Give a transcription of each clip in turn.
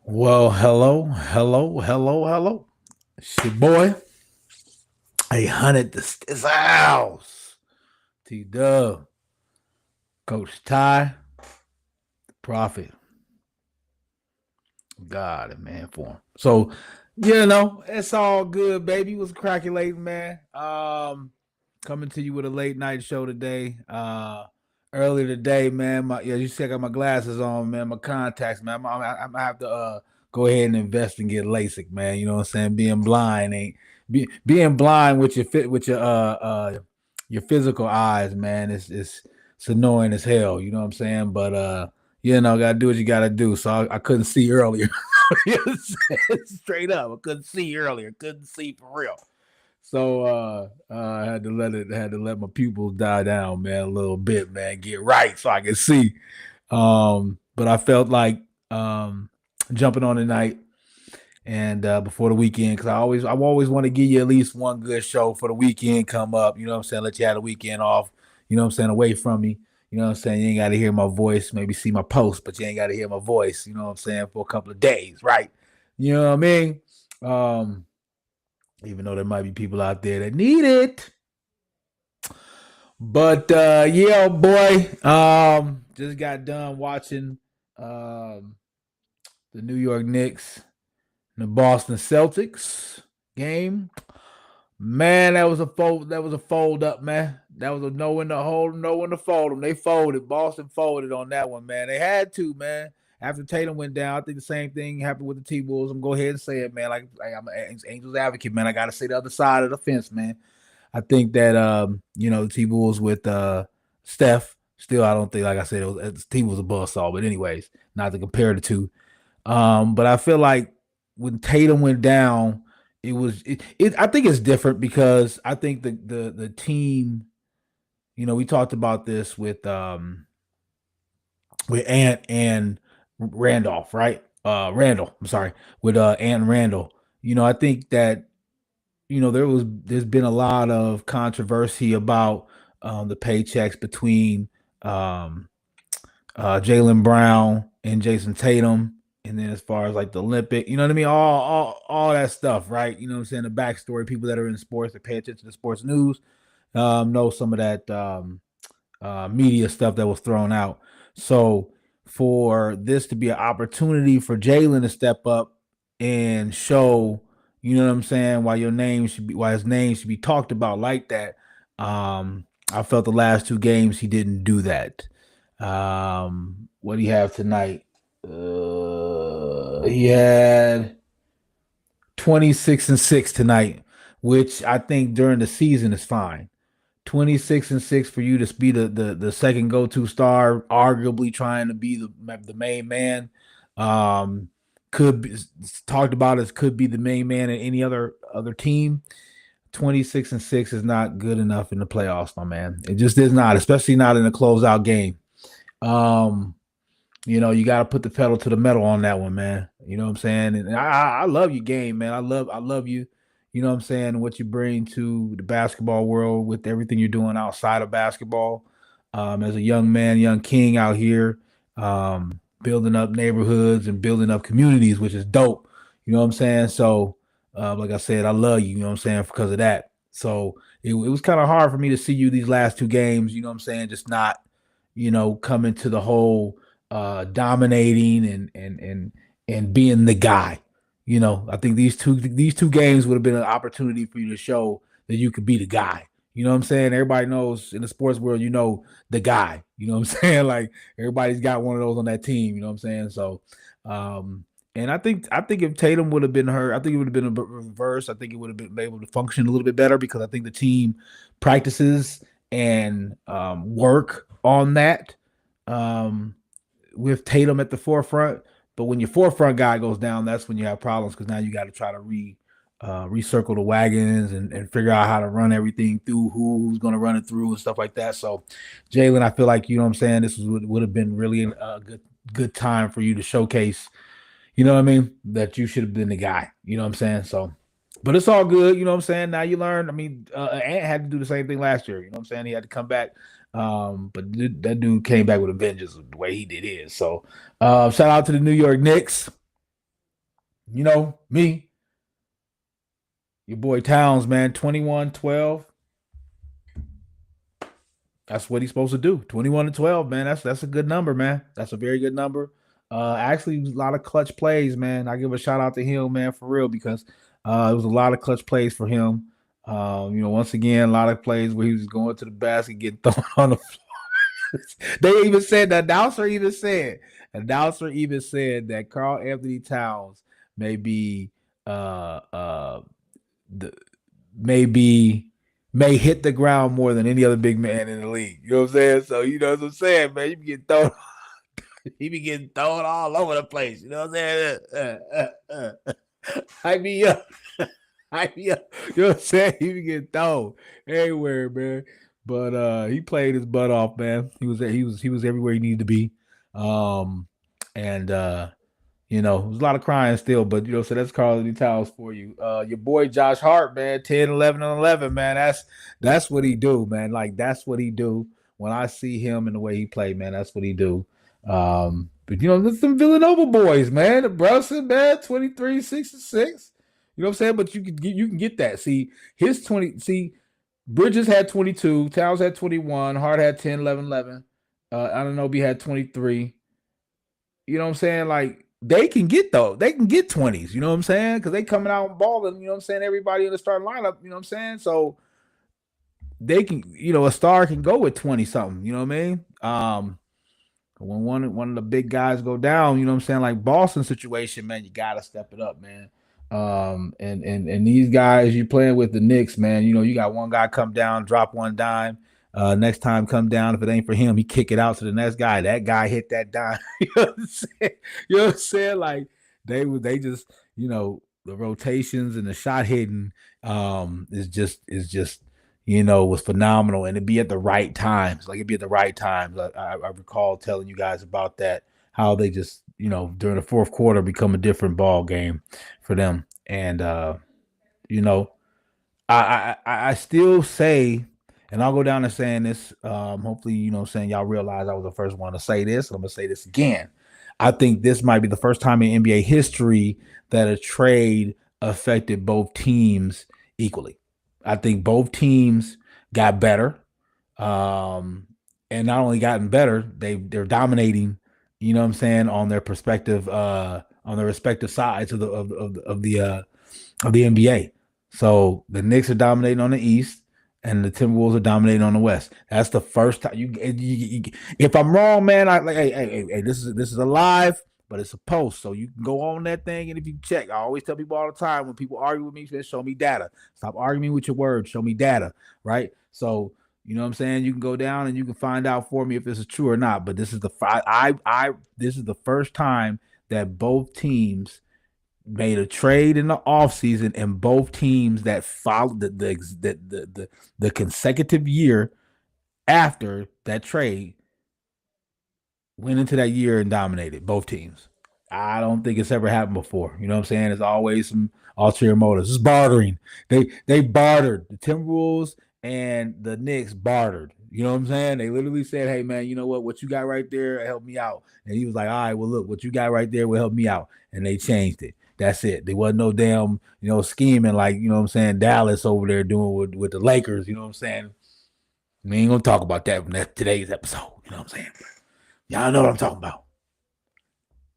Well, hello. It's your boy, 800 this house. T Dub, Coach Ty, the Prophet, God and man form. So, it's all good, baby. What's cracking, man? Coming to you with a late night show today. Earlier today, man. You see, I got my glasses on, man. My contacts, man. I'm gonna have to go ahead and invest and get LASIK, man. You know what I'm saying? Being blind with your physical eyes, man. It's annoying as hell. You know what I'm saying? But gotta do what you gotta do. So I couldn't see earlier. Straight up, I couldn't see earlier. Couldn't see for real. So I had to let my pupils die down, man, a little bit, man, get right so I can see. But I felt like jumping on tonight and before the weekend, because I always want to give you at least one good show for the weekend come up. You know what I'm saying? Let you have the weekend off. You know what I'm saying? Away from me. You know what I'm saying? You ain't got to hear my voice, maybe see my post, but you ain't got to hear my voice. You know what I'm saying? For a couple of days, right? You know what I mean? Even though there might be people out there that need it. But yeah, boy, just got done watching the New York Knicks and the Boston Celtics game. Man, that was a fold up, man. That was a know when to hold them, know when to fold them. They folded. Boston folded on that one, man. They had to, man. After Tatum went down, I think the same thing happened with the T-Wolves. I'm going to go ahead and say it, man. Like I'm an Angels advocate, man. I got to say the other side of the fence, man. I think that the T-Wolves with Steph, still I don't think, like I said, T-Wolves a buzzsaw. But anyways, not to compare the two. But I feel like when Tatum went down, I think it's different because I think the team, we talked about this with Ant and Randolph, right? Randall, I'm sorry, with Ant and Randall. I think that there's been a lot of controversy about the paychecks between Jalen Brown and Jason Tatum. And then as far as like the Olympic, you know what I mean? All that stuff, right? You know what I'm saying? The backstory, people that are in sports that pay attention to sports news know some of that media stuff that was thrown out. So for this to be an opportunity for Jalen to step up and show, you know what I'm saying, why his name should be talked about like that. I felt the last two games he didn't do that. What do you have tonight? He had 26-6 tonight, which I think during the season is fine. 26-6 for you to be the second go-to star, arguably trying to be the main man. Could be talked about as could be the main man in any other team. 26-6 is not good enough in the playoffs, my man. It just is not, especially not in a closeout game. You got to put the pedal to the metal on that one, man. You know what I'm saying? And I love your game, man. I love you. You know what I'm saying? What you bring to the basketball world with everything you're doing outside of basketball. As a young man, young king out here, building up neighborhoods and building up communities, which is dope. You know what I'm saying? So, like I said, I love you. You know what I'm saying? Because of that. So it was kind of hard for me to see you these last two games. You know what I'm saying? Just not, coming to the whole dominating and being the guy. I think these two games would have been an opportunity for you to show that you could be the guy. You know what I'm saying? Everybody knows in the sports world, the guy. You know what I'm saying? Like everybody's got one of those on that team. You know what I'm saying? So, and I think if Tatum would have been hurt, I think it would have been a reverse. I think it would have been able to function a little bit better because I think the team practices and work on that with Tatum at the forefront. But when your forefront guy goes down, that's when you have problems because now you got to try to recircle the wagons and figure out how to run everything through, who's going to run it through and stuff like that. So, Jalen, I feel like, you know what I'm saying, this would have been really a good time for you to showcase, you know what I mean, that you should have been the guy. You know what I'm saying? So, but it's all good. You know what I'm saying? Now you learn. I mean, Ant had to do the same thing last year. You know what I'm saying? He had to come back. But that dude came back with a vengeance the way he did his. So, shout out to the New York Knicks. Me, your boy Towns, man, 21-12. That's what he's supposed to do. 21-12, man. That's a good number, man. That's a very good number. Actually, it was a lot of clutch plays, man. I give a shout out to him, man, for real, because it was a lot of clutch plays for him. Once again, a lot of plays where he was going to the basket, getting thrown on the floor. They even said the announcer even said that Carl Anthony Towns may be the maybe may hit the ground more than any other big man in the league. You know what I'm saying? So you know what I'm saying, man. He be getting thrown all over the place. You know what I'm saying? I be up. I be up. You know what I'm saying? He be getting thrown everywhere, man. But he played his butt off, man. He was everywhere he needed to be. And it was a lot of crying still, but so that's Carl Anthony Towns for you. Your boy Josh Hart, man, 10, 11, and 11, man. That's what he do, man. Like that's what he do. When I see him and the way he play, man, that's what he do. But there's some Villanova boys, man. The Brunson, man, 23, 6 and 6. You know what I'm saying? But you can get that. See, his 20, see, Bridges had 22, Towns had 21, Hart had 10, 11, 11. Anunoby had 23. You know what I'm saying? Like they can get though. They can get 20s, you know what I'm saying? Because they coming out and balling, you know what I'm saying? Everybody in the starting lineup, you know what I'm saying? So they can, a star can go with 20 something, you know what I mean? When one of the big guys go down, you know what I'm saying? Like Boston situation, man, you gotta step it up, man. And these guys you playing with the Knicks, man. You got one guy come down, drop one dime. Next time come down, if it ain't for him, he kick it out to the next guy. That guy hit that dime. You know what I'm saying? You know what I'm saying? Like they just the rotations and the shot hitting is just was phenomenal, and it'd be at the right times. Like it'd be at the right times. I recall telling you guys about that, how they just during the fourth quarter become a different ball game for them. And you know, I still say, and I'll go down and saying this. Hopefully, saying y'all realize I was the first one to say this. I'm gonna say this again. I think this might be the first time in NBA history that a trade affected both teams equally. I think both teams got better, um, and not only gotten better, they're dominating. You know what I'm saying, on their respective sides of the NBA. So the Knicks are dominating on the East, and the Timberwolves are dominating on the West. That's the first time if I'm wrong, man. I like, hey. This is a live, but it's a post, so you can go on that thing, and if you check, I always tell people all the time when people argue with me, just show me data. Stop arguing with your words. Show me data, right? So you know what I'm saying. You can go down and you can find out for me if this is true or not. But this is this is the first time that both teams made a trade in the offseason, and both teams that followed the consecutive year after that trade went into that year and dominated both teams. I don't think it's ever happened before. You know what I'm saying? There's always some ulterior motives. It's bartering. They bartered. The Timberwolves and the Knicks bartered. You know what I'm saying? They literally said, "Hey man, you know what you got right there, help me out." And he was like, "All right, well look, what you got right there will help me out." And they changed it. That's it. There wasn't no damn, scheming like, what I'm saying, Dallas over there doing with the Lakers, you know what I'm saying? We ain't gonna talk about that in today's episode. You know what I'm saying? Y'all know what I'm talking about.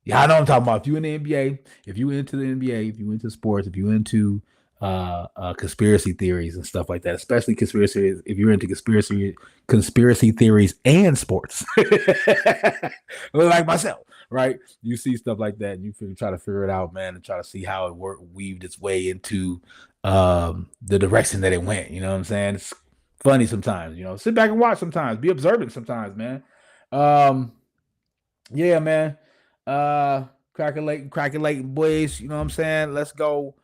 Y'all know what I'm talking about. If you in the NBA, if you into the NBA, if you into sports, if you into conspiracy theories and stuff like that, especially conspiracy, if you're into conspiracy theories and sports, like myself, right? You see stuff like that, and you try to figure it out, man, and try to see how it weaved its way into the direction that it went. You know what I'm saying? It's funny sometimes. Sit back and watch sometimes. Be observant sometimes, man. Um, yeah, man. Crackulating boys. You know what I'm saying? Let's go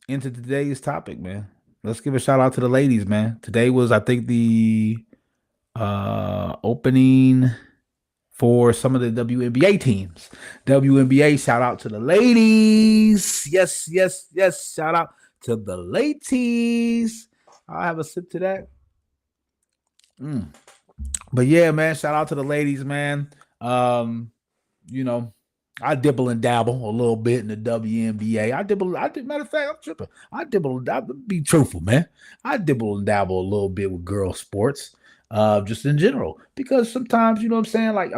into today's topic, man. Let's give a shout out to the ladies, man. Today was, I think, the opening for some of the WNBA teams. WNBA, shout out to the ladies. Yes, yes, yes. Shout out to the ladies. I'll have a sip to that. But yeah, man, shout out to the ladies, man. You know, I dibble and dabble a little bit in the WNBA. Matter of fact, I'm tripping. I'll be truthful, man. I dibble and dabble a little bit with girl sports, just in general. Because sometimes, you know what I'm saying? Like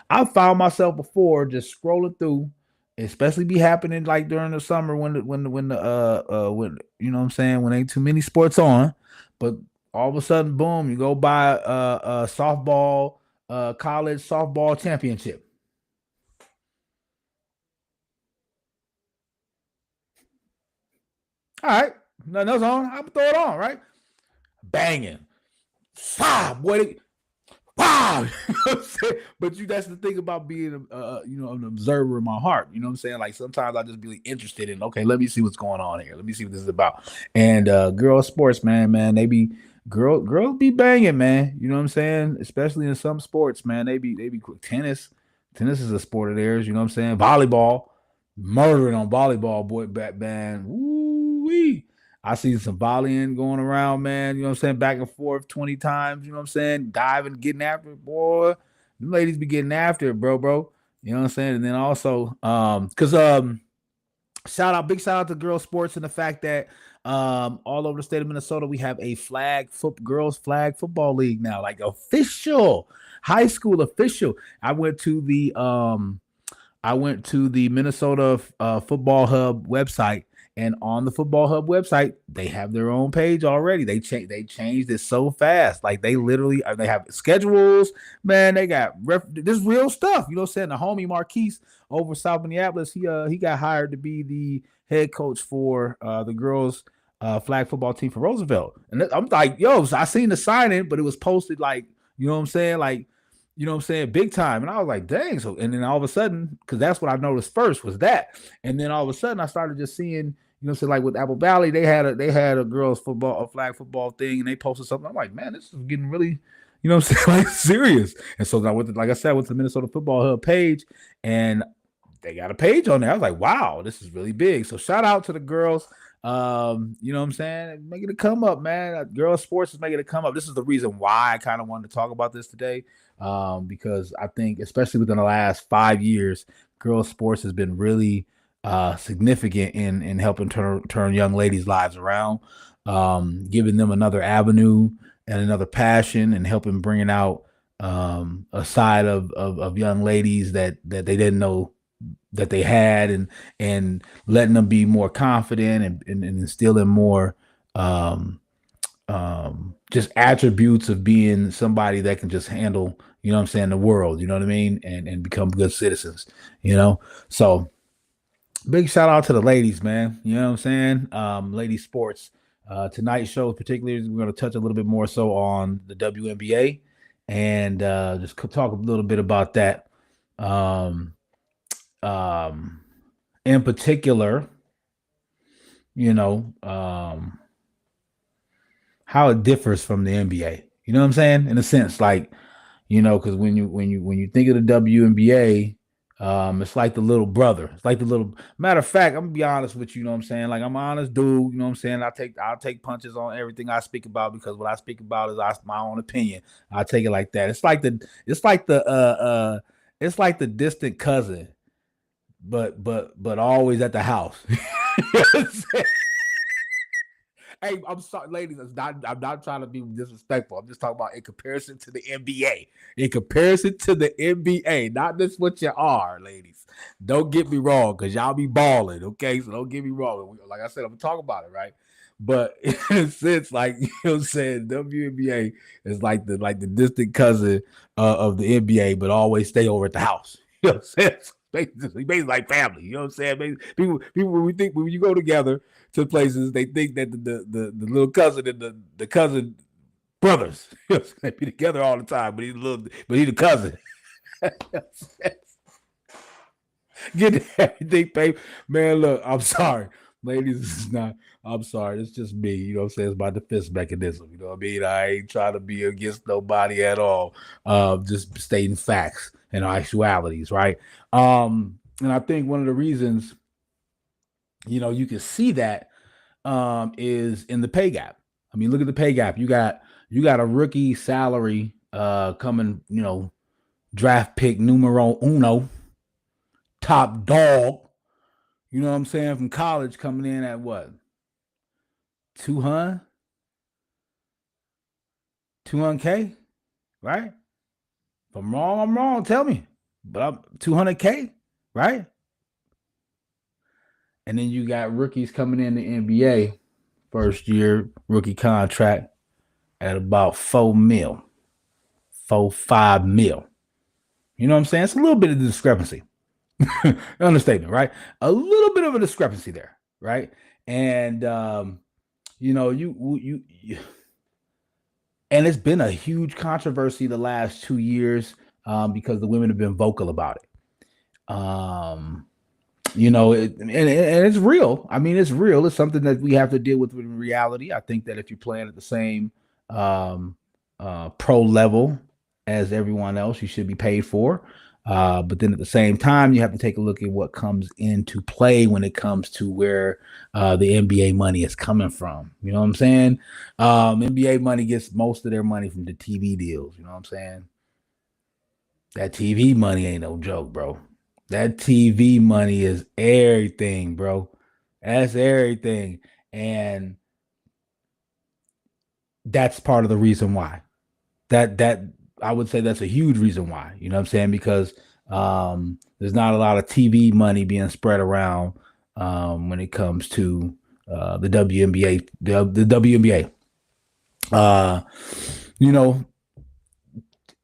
I've found myself before just scrolling through, especially be happening like during the summer when you know what I'm saying, when ain't too many sports on, but all of a sudden, boom, you go by softball, college softball championship. All right, nothing else on. I'm gonna throw it on, right? Banging, boy. Wow, you know what I'm saying? But that's the thing about being, an observer in my heart. You know what I'm saying? Like sometimes I just be interested in. Okay, let me see what's going on here. Let me see what this is about. And girl sports, man, they be girls be banging, man. You know what I'm saying? Especially in some sports, man. They be quick. Tennis is a sport of theirs. You know what I'm saying? Volleyball, murdering on volleyball, boy, Batman. Woo wee. I see some volleying going around, man. You know what I'm saying? Back and forth 20 times. You know what I'm saying? Diving, getting after it, boy. Them ladies be getting after it, bro. You know what I'm saying? And then also, big shout out to girls sports and the fact that all over the state of Minnesota, we have a girls flag football league now, like official, high school official. I went to the Minnesota Football Hub website, and on the Football Hub website, they have their own page already. They changed it so fast, like they literally they have schedules. Man, they got this real stuff. You know what I'm saying? The homie Marquise over South Minneapolis, he got hired to be the head coach for the girls flag football team for Roosevelt, and I'm like, yo, so I seen the signing, but it was posted like, you know what I'm saying, like, you know what I'm saying, big time. And I was like, dang. So, and then all of a sudden, because that's what I noticed first was that. And then all of a sudden I started just seeing, you know what I'm saying, like with Apple Valley, they had a girls football, a flag football thing, and they posted something. I'm like, man, this is getting really, you know what I'm saying, like serious. And so I like I said, with the Minnesota Football Hub page, and they got a page on there. I was like, wow, this is really big. So shout out to the girls. You know what I'm saying? Making it come up, man. Girls sports is making it come up. This is the reason why I kind of wanted to talk about this today. Because I think, especially within the last 5 years, girls sports has been really significant in helping turn young ladies' lives around, giving them another avenue and another passion, and helping bringing out a side of young ladies that they didn't know that they had, and letting them be more confident, and instilling more um, just attributes of being somebody that can just handle, you know what I'm saying, the world, you know what I mean, and become good citizens, you know. So big shout out to the ladies, man. You know what I'm saying? Ladies sports. Tonight's show, particularly, we're going to touch a little bit more so on the WNBA, and just talk a little bit about that. Um, um, in particular, you know, how it differs from the NBA. You know what I'm saying? In a sense, like, because when you think of the WNBA, it's like the little brother. It's like the little matter of fact, I'm gonna be honest with you, you know what I'm saying? Like I'm an honest dude, you know what I'm saying? I'll take punches on everything I speak about, because what I speak about is my own opinion. I take it like that. It's like the distant cousin, but always at the house. You know what I'm saying? Hey, I'm sorry, ladies. I'm not trying to be disrespectful. I'm just talking about in comparison to the NBA. In comparison to the NBA, not just what you are, ladies. Don't get me wrong, because y'all be balling, okay? So don't get me wrong. Like I said, I'm gonna talk about it, right? But in a sense, like, you know what I'm saying, WNBA is like the distant cousin of the NBA, but always stay over at the house. You know what I'm saying? Basically like family. You know what I'm saying? People when you go together to places, they think that the little cousin and the cousin brothers, you know, they be together all the time, but he's the cousin. Get everything, babe. Man, look, I'm sorry. Ladies, this is not, I'm sorry. It's just me. You know what I'm saying? It's my defense mechanism. You know what I mean? I ain't trying to be against nobody at all. Just stating facts and actualities, right? And I think one of the reasons, you can see that is in the pay gap. I mean, look at the pay gap. You got a rookie salary coming, draft pick numero uno, top dog. You know what I'm saying? From college coming in at what? 200? 200K, right? If I'm wrong, I'm wrong. Tell me. But I'm 200K, right? And then you got rookies coming in the NBA, first year rookie contract at about 4 mil, 5 mil. You know what I'm saying? It's a little bit of discrepancy. Understatement, right? A little bit of a discrepancy there, right? And you and it's been a huge controversy the last 2 years because the women have been vocal about it. And it's real. I mean, it's real. It's something that we have to deal with in reality. I think that if you're playing at the same um, pro level as everyone else, you should be paid for. But then at the same time, you have to take a look at what comes into play when it comes to where the NBA money is coming from. You know what I'm saying? NBA money gets most of their money from the TV deals. You know what I'm saying? That TV money ain't no joke, bro. That TV money is everything, bro. That's everything. And that's part of the reason why. That I would say that's a huge reason why. You know what I'm saying? Because there's not a lot of TV money being spread around when it comes to the WNBA. The WNBA. Uh, you know,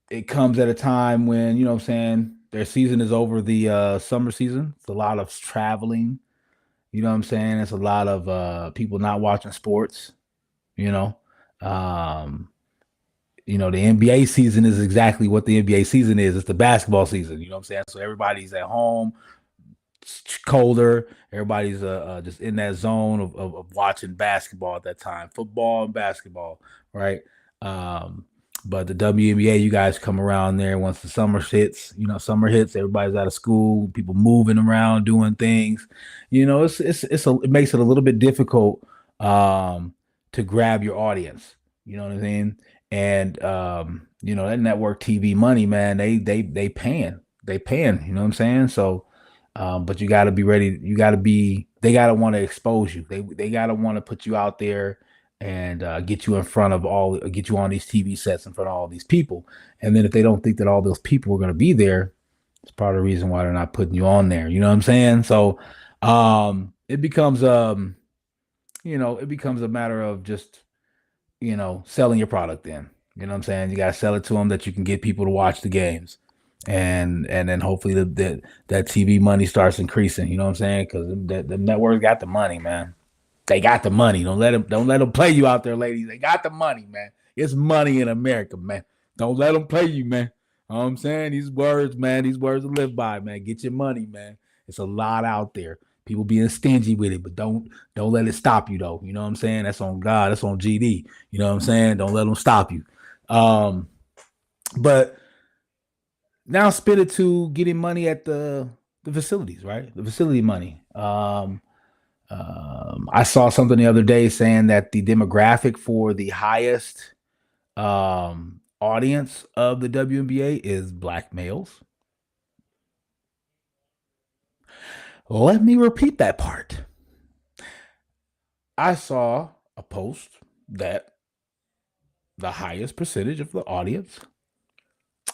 it comes at a time when, you know what I'm saying, their season is over, the summer season. It's a lot of traveling. You know what I'm saying? It's a lot of people not watching sports, you know. Um, the NBA season is exactly what the NBA season is. It's the basketball season. You know what I'm saying? So everybody's at home. It's colder. Everybody's just in that zone of watching basketball at that time, football and basketball, right? Um, but the WNBA, you guys come around there once the summer hits. Summer hits. Everybody's out of school. People moving around, doing things. It makes it a little bit difficult to grab your audience. You know what I mean? And that network TV money, man, they paying. You know what I'm saying? So. But you got to be ready. They got to want to expose you. They got to want to put you out there and get you in front of get you on these TV sets in front of all these people. And then if they don't think that all those people are going to be there, it's part of the reason why they're not putting you on there. You know what I'm saying? So it becomes it becomes a matter of just selling your product then. You know what I'm saying? You got to sell it to them that you can get people to watch the games. And then hopefully that TV money starts increasing. You know what I'm saying? Because the networks got the money, man. They got the money. Don't let them play you out there, ladies. They got the money, man. It's money in America, man. Don't let them play you, man. You know what I'm saying? These words, man. These words to live by, man. Get your money, man. It's a lot out there. People being stingy with it, but don't let it stop you, though. You know what I'm saying? That's on God. That's on GD. You know what I'm saying? Don't let them stop you. But now spin it to getting money at the facilities, right? The facility money. I saw something the other day saying that the demographic for the highest audience of the WNBA is black males. Let me repeat that part. I saw a post that the highest percentage of the audience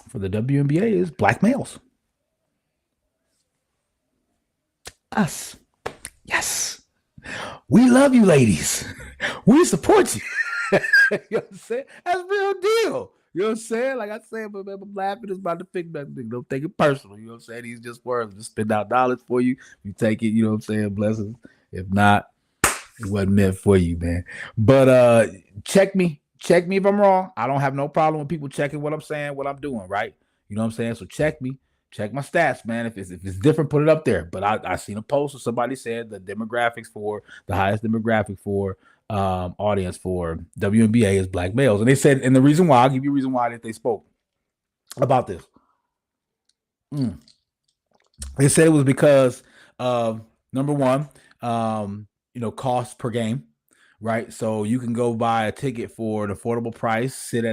for the WNBA is black males. Us. Yes. We love you, ladies. We support you. You know what I'm saying? That's real deal. You know what I'm saying? Like I said, but I'm laughing. It's about to pick back. Don't take it personal. You know what I'm saying? These just words. Just spend out dollars for you. You take it. You know what I'm saying? Blessings. If not, it wasn't meant for you, man. But check me. Check me if I'm wrong. I don't have no problem with people checking what I'm saying, what I'm doing, right? You know what I'm saying? So check me. Check my stats, man. If it's different, put it up there. But I seen a post where somebody said the demographics for the highest demographic for audience for WNBA is black males. And they said, and the reason why, I'll give you a reason why that they spoke about this. They said it was because of number one, cost per game, right? So you can go buy a ticket for an affordable price, sit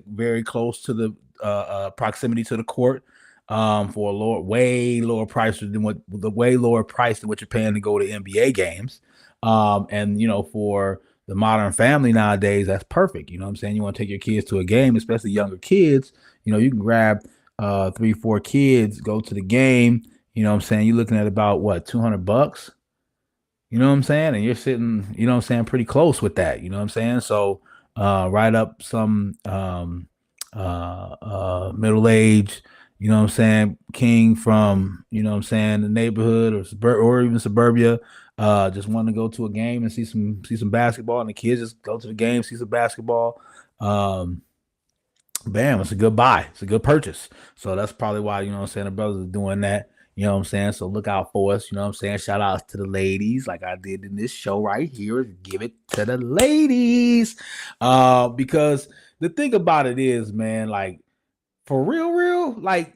very close to the proximity to the court. for a way lower price than what you're paying to go to NBA games. And for the modern family nowadays, that's perfect. You know what I'm saying? You want to take your kids to a game, especially younger kids. You can grab 3, 4 kids, go to the game. You know what I'm saying? You're looking at about what, $200? You know what I'm saying? And you're sitting, pretty close with that. You know what I'm saying? So write up some middle age, king from, the neighborhood or or even suburbia, just want to go to a game and see some basketball, and the kids just go to the game, see some basketball. Um, Bam, it's a good buy. It's a good purchase. So that's probably why, the brothers are doing that. You know what I'm saying? So look out for us. You know what I'm saying? Shout outs to the ladies, like I did in this show right here. Give it to the ladies. Because the thing about it is, man, like for real, like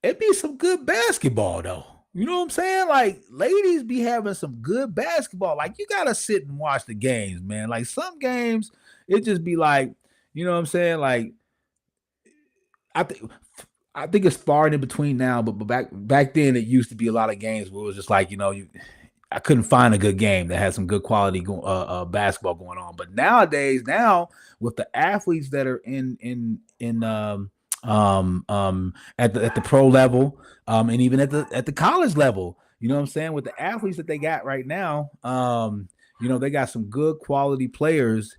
it be some good basketball though. You know what I'm saying? Like ladies be having some good basketball. Like you gotta sit and watch the games, man. Like some games, it just be like, you know what I'm saying? Like I think I think it's far in between now, but back then it used to be a lot of games where it was just like, I couldn't find a good game that had some good quality basketball going on. But nowadays, with the athletes that are at the pro level, and even at the college level, you know what I'm saying, with the athletes that they got right now, they got some good quality players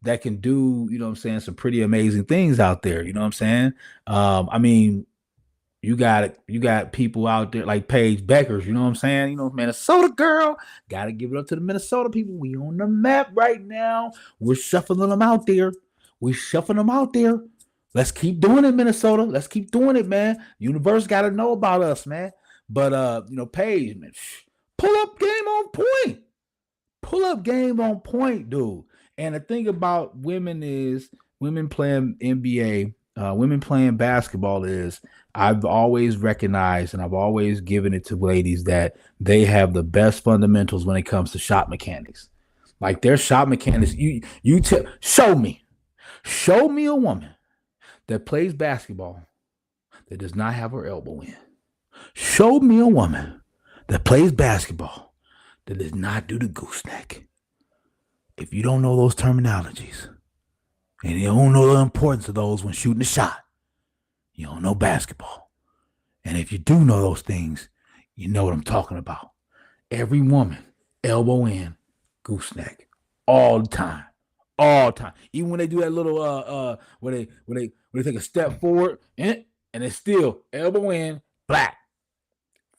that can do, you know what I'm saying, some pretty amazing things out there. You know what I'm saying? I mean, you got people out there like Paige Beckers, you know what I'm saying? Minnesota girl. Gotta give it up to the Minnesota people. We on the map right now. We're shuffling them out there. We're shuffling them out there. Let's keep doing it, Minnesota. Let's keep doing it, man. Universe gotta know about us, man. But Paige, man, pull up game on point. Pull up game on point, dude. And the thing about women is women playing NBA, women playing basketball is I've always recognized and I've always given it to ladies that they have the best fundamentals when it comes to shot mechanics. Like their shot mechanics, show me a woman that plays basketball that does not have her elbow in. Show me a woman that plays basketball that does not do the gooseneck. If you don't know those terminologies and you don't know the importance of those when shooting a shot, you don't know basketball. And if you do know those things, you know what I'm talking about. Every woman, elbow in, gooseneck, all the time, all the time. Even when they do that little when they take a step forward and it's still elbow in, black.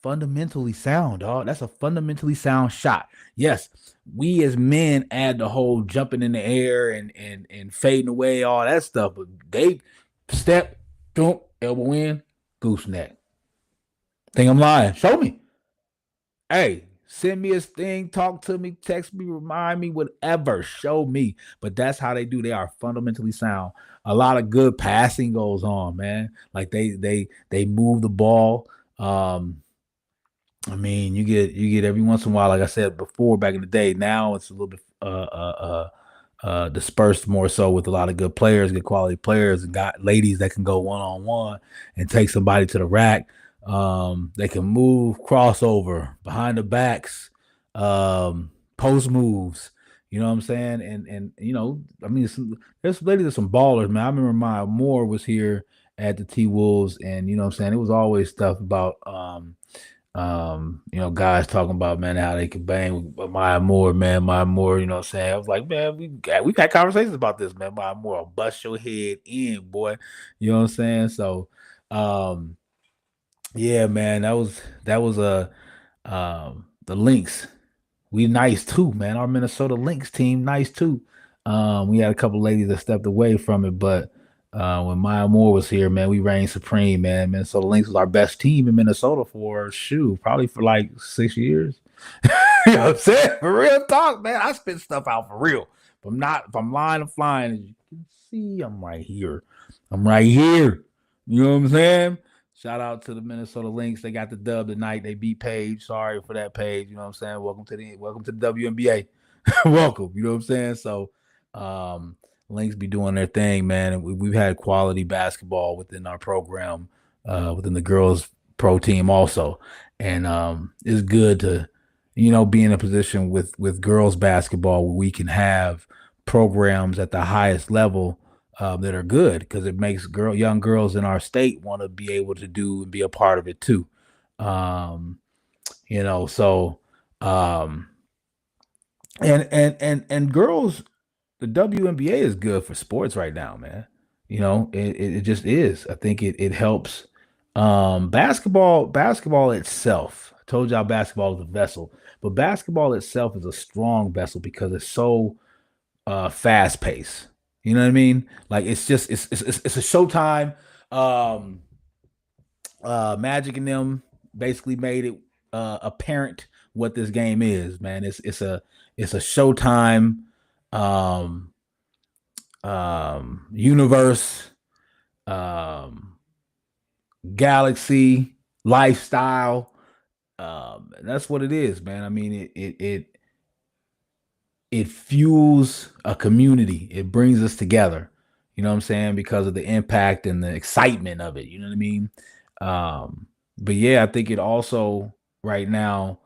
Fundamentally sound, dog. That's a fundamentally sound shot. Yes, we as men add the whole jumping in the air and fading away, all that stuff, but they step, jump, elbow in, gooseneck. Think I'm lying? Show me. Hey, send me a thing, talk to me, text me, remind me, whatever. Show me. But that's how they do. They are fundamentally sound. A lot of good passing goes on, man. Like they move the ball. I mean, you get every once in a while, like I said before, back in the day. Now it's a little bit dispersed more so with a lot of good players, good quality players, and got ladies that can go one on one and take somebody to the rack. They can move, crossover, behind the backs, post moves. You know what I'm saying? And I mean, there's some ladies, there's some ballers, man. I remember my Moore was here at the T Wolves, and you know what I'm saying. It was always stuff about guys talking about, man, how they can bang with Maya Moore, man. Maya Moore, you know what I'm saying? I was like, man, we've had conversations about this, man. Maya Moore will bust your head in, boy. You know what I'm saying? So yeah, man, that was the Lynx. We nice too, man. Our Minnesota Lynx team nice too. We had a couple ladies that stepped away from it, but when Maya Moore was here, man, we reigned supreme, man. Minnesota Lynx was our best team in Minnesota for probably for like 6 years. You know what I'm saying? For real talk, man. I spit stuff out for real. If I'm lying, I'm flying. As you can see, I'm right here. I'm right here. You know what I'm saying? Shout out to the Minnesota Lynx. They got the dub tonight. They beat Page. Sorry for that, Page. You know what I'm saying? Welcome to the WNBA. Welcome. You know what I'm saying? So Lynx be doing their thing, man. And we've had quality basketball within our program, within the girls pro team also. And it's good to, be in a position with girls basketball where we can have programs at the highest level that are good because it makes young girls in our state want to be able to do and be a part of it too. Um, so um, and girls, the WNBA is good for sports right now, man. It just is. I think it helps. Basketball itself. I told y'all basketball is a vessel, but basketball itself is a strong vessel because it's so fast paced. You know what I mean? Like it's just it's a showtime. Um, Magic and them basically made it apparent what this game is, man. It's a showtime um universe, um galaxy, lifestyle. That's what it is, man. I mean, it fuels a community. It brings us together. You know what I'm saying? Because of the impact and the excitement of it. You know what I mean? Um, but yeah, I think it also right now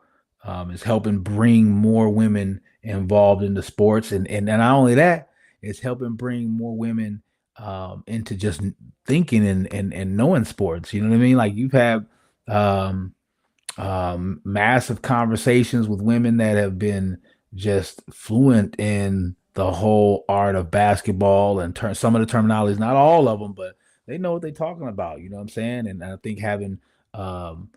is helping bring more women involved into sports, and not only that, it's helping bring more women into just thinking and knowing sports. You know what I mean? Like you've had um, massive conversations with women that have been just fluent in the whole art of basketball and some of the terminology, not all of them, but they know what they're talking about. You know what I'm saying? And I think having um,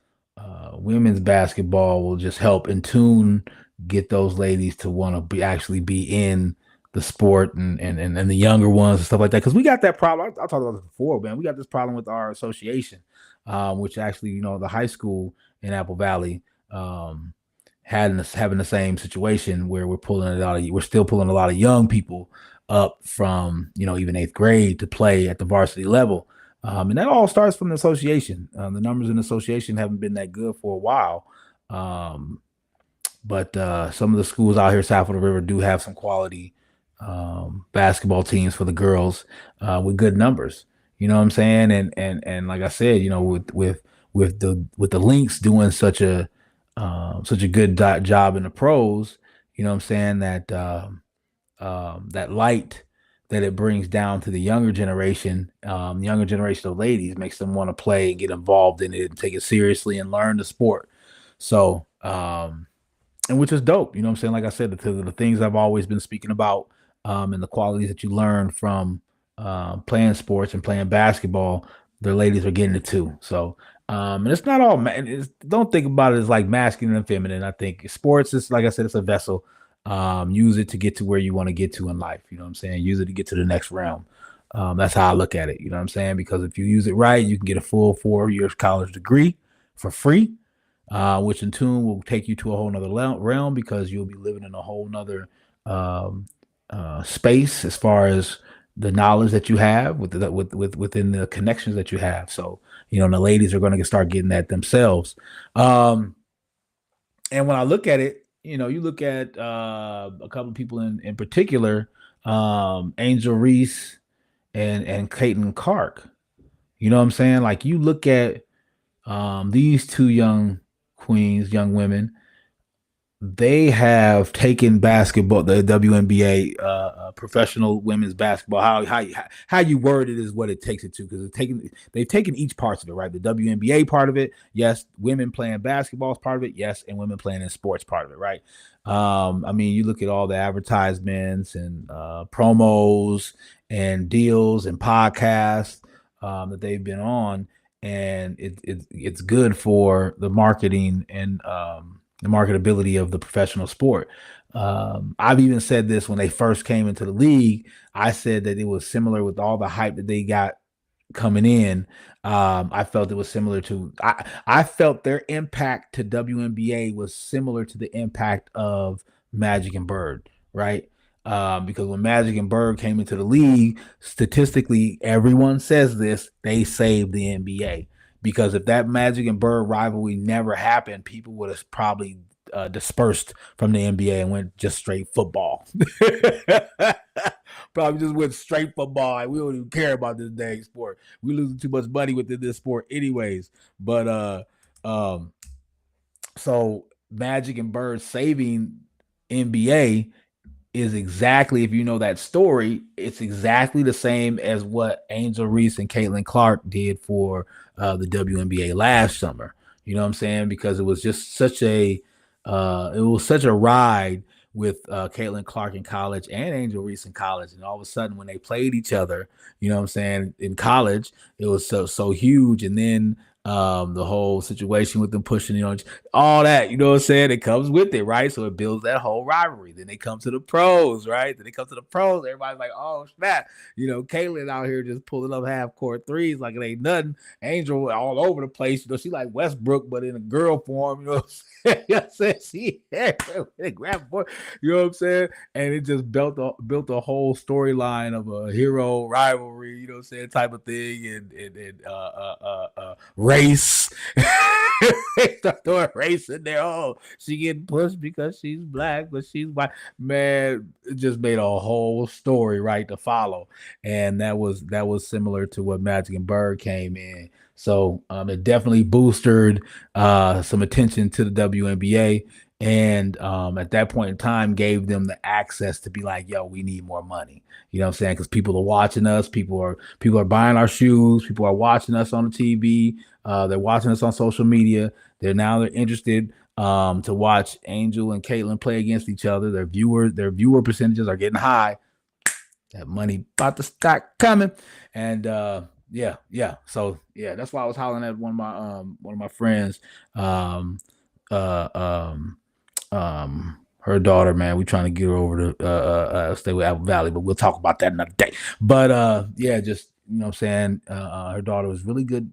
women's basketball will just help in tune get those ladies to want to actually be in the sport and the younger ones and stuff like that. Because we got that problem. I talked about this before, man. We got this problem with our association, which actually, the high school in Apple Valley having the same situation where we're still pulling a lot of young people up from even eighth grade to play at the varsity level, and that all starts from the association. The numbers in the association haven't been that good for a while, but some of the schools out here south of the river do have some quality basketball teams for the girls with good numbers. You know what I'm saying? And like I said, with the Lynx doing such a good job in the pros, you know what I'm saying, that light that it brings down to the younger generation of ladies makes them want to play and get involved in it and take it seriously and learn the sport. So, and which is dope. You know what I'm saying? Like I said, the things I've always been speaking about, and the qualities that you learn from playing sports and playing basketball, the ladies are getting it too. So, and it's not all, don't think about it as like masculine and feminine. I think sports is, like I said, it's a vessel. Use it to get to where you want to get to in life. You know what I'm saying? Use it to get to the next realm. That's how I look at it. You know what I'm saying? Because if you use it right, you can get a full 4 years college degree for free, which in tune will take you to a whole nother realm because you'll be living in a whole nother um, space as far as the knowledge that you have within the connections that you have. So, the ladies are going to start getting that themselves. Um, and when I look at it, you look at a couple of people in particular, Angel Reese and Caitlin Clark. You know what I'm saying? Like you look at these two young queens, young women, they have taken basketball, the WNBA, professional women's basketball. How you word it is what it takes it to, because they've taken each parts of it, right? The WNBA part of it, yes. Women playing basketball is part of it, yes, and women playing in sports part of it, right? I mean, you look at all the advertisements and promos and deals and podcasts that they've been on, and it's good for the marketing and the marketability of the professional sport. I've even said this when they first came into the league. I said that it was similar with all the hype that they got coming in. I felt it was similar to I felt their impact to WNBA was similar to the impact of Magic and Bird, right? Because when Magic and Bird came into the league, statistically, everyone says this, they saved the NBA. Because if that Magic and Bird rivalry never happened, people would have probably dispersed from the NBA and went just straight football. Probably just went straight football. Like, we don't even care about this dang sport. We losing too much money within this sport, anyways. But um, so Magic and Bird saving NBA is exactly, if you know that story, it's exactly the same as what Angel Reese and Caitlin Clark did for the WNBA last summer. You know what I'm saying? Because it was just such a ride with Caitlin Clark in college and Angel Reese in college, and all of a sudden when they played each other, you know what I'm saying, in college, it was so huge, and then the whole situation with them pushing, all that, you know what I'm saying? It comes with it, right? So it builds that whole rivalry. Then they come to the pros, right? Then they come to the pros. Everybody's like, oh, snap. Caitlyn out here just pulling up half court threes like it ain't nothing. Angel all over the place. She like Westbrook, but in a girl form, you know what I'm saying? You know what I'm saying? She grab boy, you know what I'm saying? And it just built a whole storyline of a hero rivalry, you know what I'm saying, type of thing, and race. They start throwing race in there. Oh, she getting pushed because she's black, but she's white. Man, it just made a whole story, right, to follow. And that was similar to what Magic and Bird came in. So it definitely boosted some attention to the WNBA. And at that point in time, gave them the access to be like, yo, we need more money. You know what I'm saying? Because people are watching us, people are buying our shoes, people are watching us on the TV, they're watching us on social media. They're interested to watch Angel and Caitlin play against each other. Their viewer percentages are getting high. That money about to start coming, and yeah. So yeah, that's why I was hollering at one of my friends. Uh, um, Her daughter, man, we trying to get her over to stay with Apple Valley, but we'll talk about that another day. But yeah, just, you know what I'm saying, her daughter was really good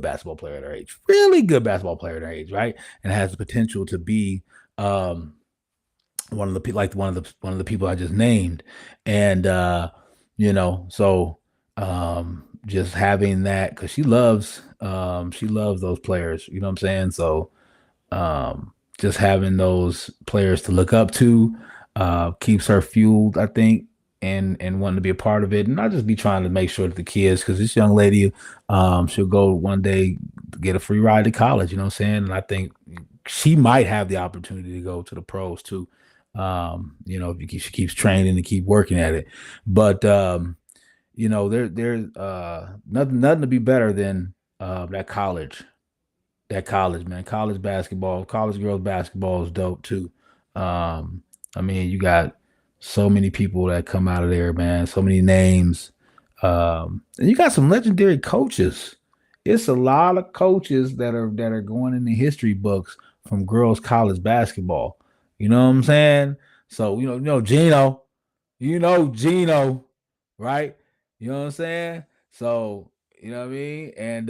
basketball player at her age, really good basketball player at her age, right? And has the potential to be one of the people, like one of the people I just named. And so just having that, because she loves those players, you know what I'm saying? So just having those players to look up to keeps her fueled, I think, and wanting to be a part of it, and not just be trying to make sure that the kids, because this young lady, she'll go one day get a free ride to college, you know what I'm saying? And I think she might have the opportunity to go to the pros too. If she keeps training and keep working at it. But there's nothing to be better than that college, man. College basketball, college girls basketball is dope too. I mean, you got so many people that come out of there, man. So many names, and you got some legendary coaches. It's a lot of coaches that are going in the history books from girls college basketball. You know what I'm saying? So Gino, right? You know what I'm saying? So you know what I mean? And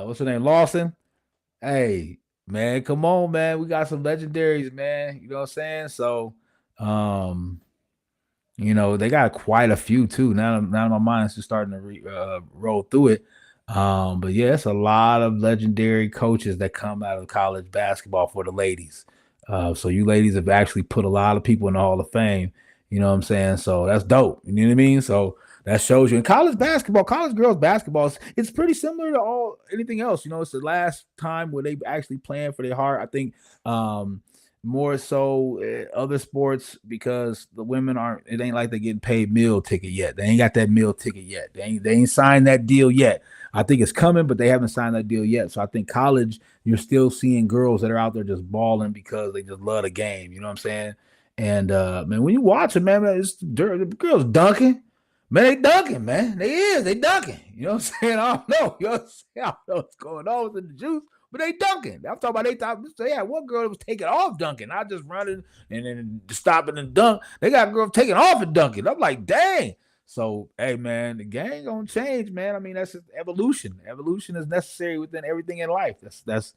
what's her name? Lawson. Hey, man, come on, man. We got some legendaries, man. You know what I'm saying? So, um, they got quite a few too. Now my mind's just starting to roll through it. But yeah, it's a lot of legendary coaches that come out of college basketball for the ladies. So you ladies have actually put a lot of people in the Hall of Fame. You know what I'm saying? So that's dope. You know what I mean? So that shows you in college basketball, college girls basketball, it's pretty similar to all anything else. It's the last time where they actually playing for their heart. I think more so other sports, because the women aren't. It ain't like they getting paid meal ticket yet. They ain't got that meal ticket yet. They ain't signed that deal yet. I think it's coming, but they haven't signed that deal yet. So I think college, you're still seeing girls that are out there just balling because they just love the game. You know what I'm saying? And man, when you watch it, man, the girls dunking. Man, they dunking, man. They dunking. You know what I'm saying? I don't know. You know what I'm saying? I don't know what's going on with the juice, but they dunking. I'm talking about they had one girl that was taking off dunking, not just running and then stopping and dunk. They got girls taking off and dunking. I'm like, dang. So, hey, man, the game gonna change, man. I mean, that's just evolution. Evolution is necessary within everything in life. That's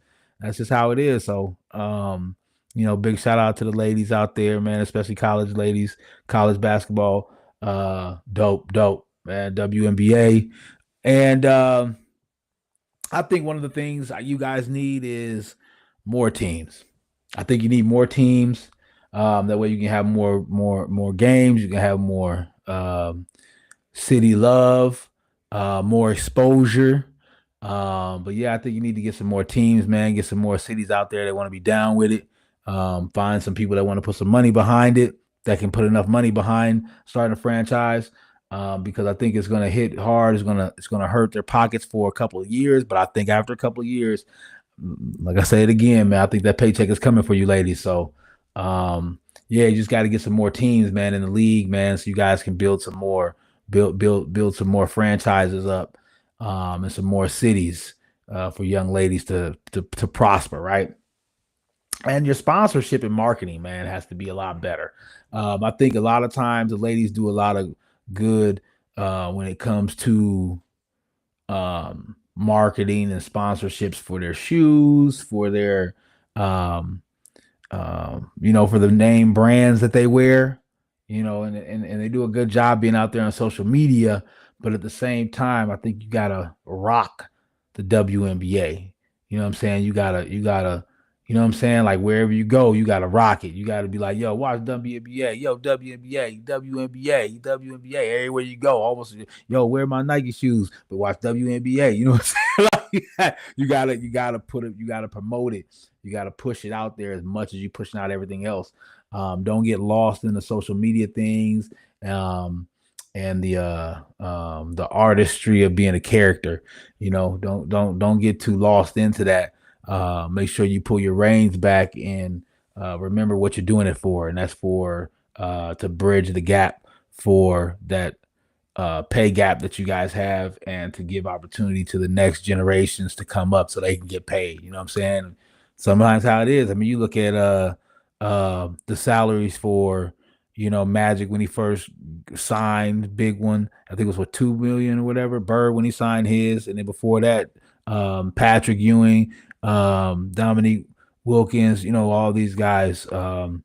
just how it is. So, big shout out to the ladies out there, man, especially college ladies, college basketball. Dope, man. WNBA. And I think one of the things you guys need is more teams. I think you need more teams. That way you can have more games. You can have more city love, more exposure. But yeah, I think you need to get some more teams, man. Get some more cities out there that want to be down with it. Find some people that want to put some money behind it, that can put enough money behind starting a franchise. Because I think it's going to hit hard. It's gonna hurt their pockets for a couple of years. But I think after a couple of years, like I say it again, man, I think that paycheck is coming for you ladies. So, yeah, you just got to get some more teams, man, in the league, man, so you guys can build some more, build some more franchises up, and some more cities for young ladies to prosper, right? And your sponsorship and marketing, man, has to be a lot better. I think a lot of times the ladies do a lot of good when it comes to marketing and sponsorships for their shoes, for their um, for the name brands that they wear, and they do a good job being out there on social media. But at the same time, I think you gotta rock the WNBA. You know what I'm saying? You gotta, you know what I'm saying? Like wherever you go, you gotta rock it. You gotta be like, yo, watch WNBA, yo, WNBA, WNBA, WNBA. Everywhere you go, almost, yo, wear my Nike shoes, but watch WNBA. You know what I'm saying? Like, you gotta put it, you gotta promote it. You got to push it out there as much as you pushing out everything else. Don't get lost in the social media things, and the artistry of being a character. Don't get too lost into that. Make sure you pull your reins back and remember what you're doing it for, and that's for to bridge the gap for that pay gap that you guys have, and to give opportunity to the next generations to come up so they can get paid. You know what I'm saying? Sometimes how it is. I mean, you look at the salaries for Magic when he first signed, big one. I think it was what 2 million or whatever. Bird when he signed his, and then before that, Patrick Ewing, Dominique Wilkins. All these guys. And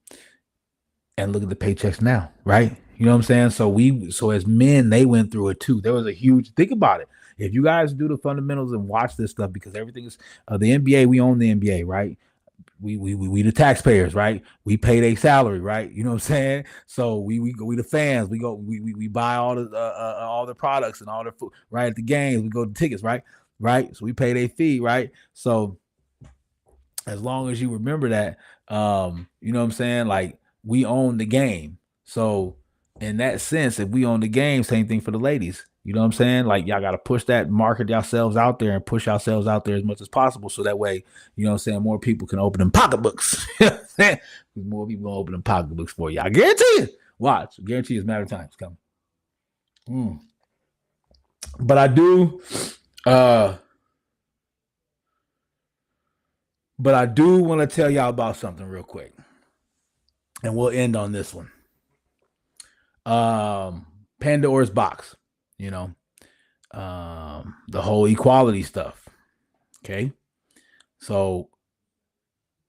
look at the paychecks now, right? You know what I'm saying? So as men, they went through it too. There was a huge think about it. If you guys do the fundamentals and watch this stuff, because everything is the NBA, we own the NBA, right? We the taxpayers, right? We pay their salary, right? You know what I'm saying? So we the fans. We buy all the products and all the food, right? At the games, we go to tickets, right? Right. So we pay their fee, right? So as long as you remember that, you know what I'm saying? Like we own the game. So in that sense, if we own the game, same thing for the ladies. You know what I'm saying? Like y'all got to push that, market yourselves out there and push ourselves out there as much as possible. So that way, you know what I'm saying, more people can open them pocketbooks. You know what I'm saying? More people gonna open them pocketbooks for you. I guarantee you. Watch. I guarantee you it's a matter of time. It's coming. But uh I do want to tell y'all about something real quick. And we'll end on this one. Pandora's box, you know, the whole equality stuff. Okay. So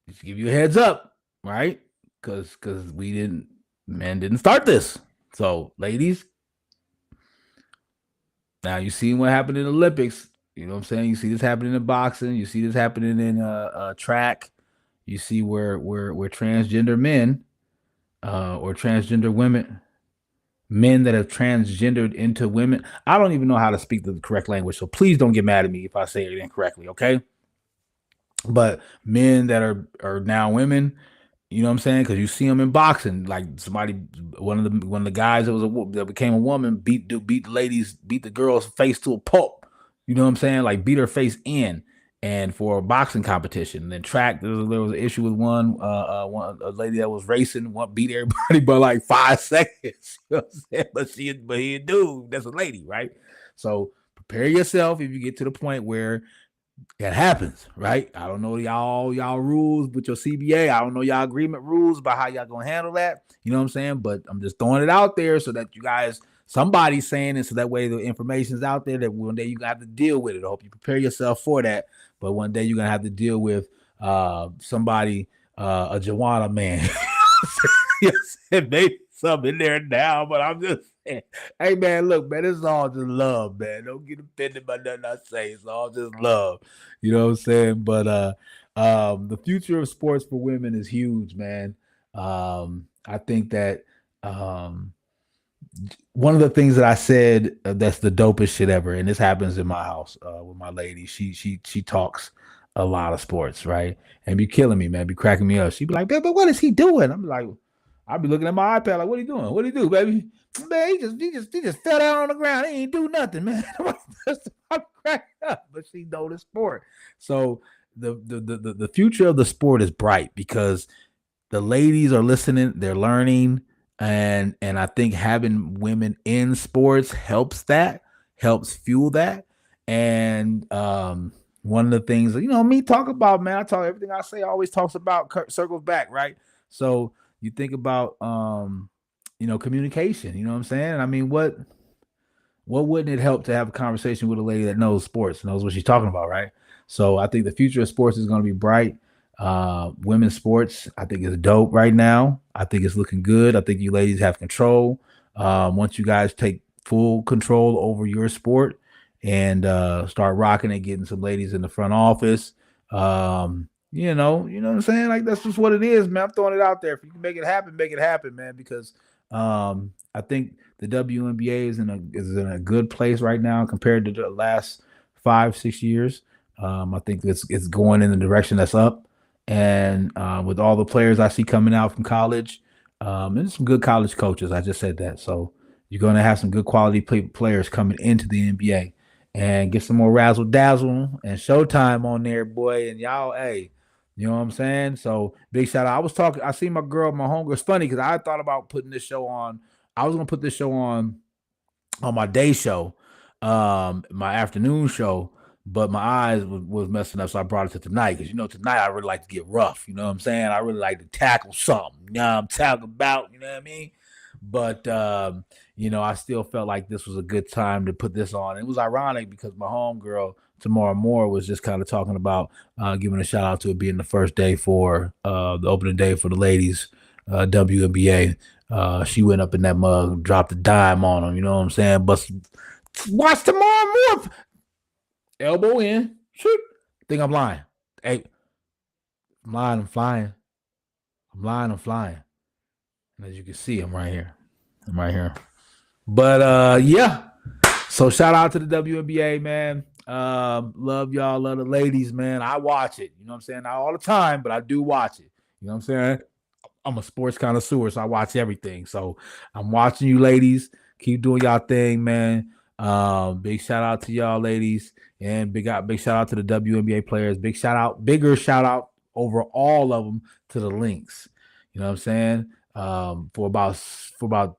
just give you a heads up, right? Because men didn't start this. So ladies, now you see what happened in the Olympics. You know what I'm saying? You see this happening in boxing. You see this happening in track. You see where transgender men or transgender women, men that have transgendered into women. I don't even know how to speak the correct language, so please don't get mad at me if I say it incorrectly, okay? But men that are now women, you know what I'm saying? Because you see them in boxing, like one of the guys that became a woman beat the girl's face to a pulp. You know what I'm saying? Like beat her face in, and for a boxing competition. And then track, there was an issue with one a lady that was racing, beat everybody by like 5 seconds. You know what I'm saying? But he a dude, that's a lady, right? So prepare yourself if you get to the point where it happens, right? I don't know y'all rules with your CBA. I don't know y'all agreement rules about how y'all gonna handle that. You know what I'm saying? But I'm just throwing it out there so that you guys, somebody's saying it, so that way the information's out there that one day you gonna have to deal with it. I hope you prepare yourself for that. But one day you're gonna have to deal with somebody, a Joanna man. Yes, maybe something in there now, but I'm just saying, hey man, look, man, it's all just love, man. Don't get offended by nothing I say. It's all just love. You know what I'm saying? But The future of sports for women is huge, man. I think that um, one of the things that I said that's the dopest shit ever, and this happens in my house with my lady. She talks a lot of sports, right? And be killing me, man. Be cracking me up. She be like, "Babe, but what is he doing?" I'm like, I'll be looking at my iPad like, "What are you doing? What do you do, baby?" Man, he just fell down on the ground. He ain't do nothing, man. I'm cracking up, but she know the sport. So the future of the sport is bright because the ladies are listening, they're learning, and I think having women in sports helps that, helps fuel that. And one of the things me talk about, man, I talk everything I say always talks about circles back, right? So you think about communication, you know what I'm saying? I mean, what wouldn't it help to have a conversation with a lady that knows sports, knows what she's talking about, right? So I think the future of sports is going to be bright. Women's sports, I think, is dope right now. I think it's looking good. I think you ladies have control. Once you guys take full control over your sport and start rocking it, getting some ladies in the front office. You know what I'm saying? Like that's just what it is, man. I'm throwing it out there. If you can make it happen, man. Because I think the WNBA is in a good place right now compared to the last 5 6 years. I think it's going in the direction that's up, and with all the players I see coming out from college, and some good college coaches. I just said that, so you're going to have some good quality players coming into the NBA, and get some more razzle dazzle and Showtime on there, boy. And y'all, hey, you know what I'm saying? So big shout out. I see my girl, my homegirl. It's funny because I thought about putting this show on. I was gonna put this show on my day show, my afternoon show, but my eyes was messing up, so I brought it to tonight because tonight I really like to get rough. You know what I'm saying? I really like to tackle something. You know what I'm talking about? You know what I mean? But I still felt like this was a good time to put this on. It was ironic because my homegirl Tamara Moore was just kind of talking about giving a shout out to it being the first day for the opening day for the ladies WNBA. She went up in that mug, dropped a dime on them. You know what I'm saying? But watch Tamara Moore elbow in. Shoot. Think I'm lying. Hey, I'm lying. I'm flying. I'm lying. I'm flying. And as you can see, I'm right here. I'm right here. But yeah. So shout out to the WNBA, man. Love y'all, love the ladies, man. I watch it. You know what I'm saying? Not all the time, but I do watch it. You know what I'm saying? I'm a sports connoisseur, so I watch everything. So I'm watching you ladies. Keep doing y'all thing, man. Big shout out to y'all ladies, and big shout out to the WNBA players. Bigger shout out over all of them to the Lynx. You know what I'm saying? For about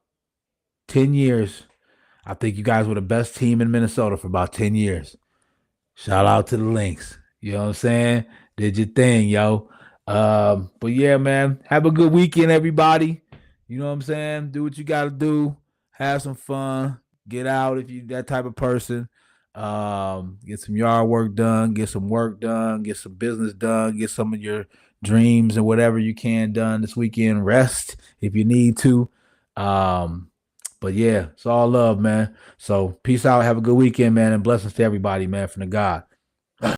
10 years, I think you guys were the best team in Minnesota for about 10 years. Shout out to the Lynx. You know what I'm saying? Did your thing, yo. But yeah, man, have a good weekend, everybody. You know what I'm saying? Do what you got to do. Have some fun. Get out if you that type of person. Get some yard work done. Get some work done. Get some business done. Get some of your dreams and whatever you can done this weekend. Rest if you need to. But yeah, it's all love, man. So peace out. Have a good weekend, man, and blessings to everybody, man, from the God.